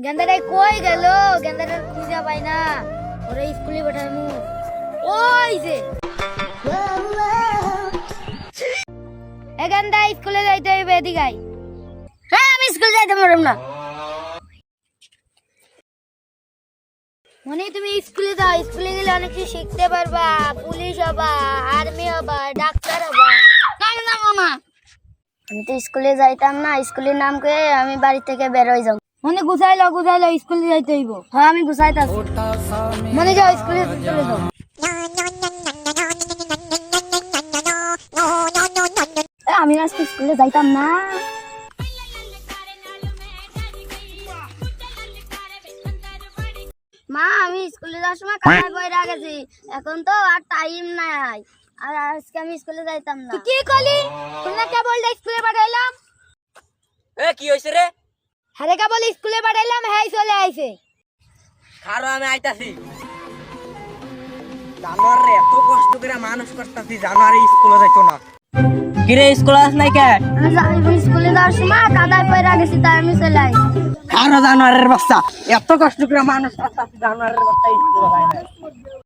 গেন্দাটা কই গেল? গেন্দাটা খুঁজে পাই না। ওরে স্কুলে পাঠামু। ওই যে এ গেন্দা, স্কুলে যাইতে হইবে, এদিকে আই। হ্যাঁ, আমি স্কুলে যাইতে পারব না। মানে তুমি স্কুলে যাও, স্কুলে গেলে অনেক কিছু শিখতে পারবা। পুলিশ হবা, আর্মি হবা, ডাক্তার হবা। না না মামা, আমি তো স্কুলে যাইতাম না। স্কুলের নাম করে আমি বাড়ি থেকে বের হয়ে যাও। মনে গুছাইলো স্কুলে যাইতে হইব। হ্যাঁ, আমি গুছাইতাম। মনে যাও, স্কুলে চলে যাও। আমি আজকে স্কুলে যাইতাম না। মা, আমি স্কুলে যাওয়ার সময় কাঁথায় বই রাখেছি। এখন তো আর টাইম নাই। আর আজকে আমি স্কুলে যাইতাম না। তুই কি করলি? তোমরা কে বললে স্কুলে পাঠাইলাম? কি হইছে রে? হ্যাঁ, কে বলে স্কুলে পাঠাইলাম? হ্যাঁ, চলে আইছে। খারো আমি আইতাছি। জানোয়ার রে, এত কষ্ট করে মানুষ করতাছি, জানোয়ার স্কুলে যাইতো না। কিরে, স্কুল আস নাই কে? আমি স্কুলে যাওয়ার সময় কাঁথায় বই রাখেছি, তাই আমি চলে আইছি। খারো জানোয়ারের বাচ্চা, এত কষ্ট করে মানুষ করতাছি, জানোয়ারের বাচ্চা স্কুলে যায় না।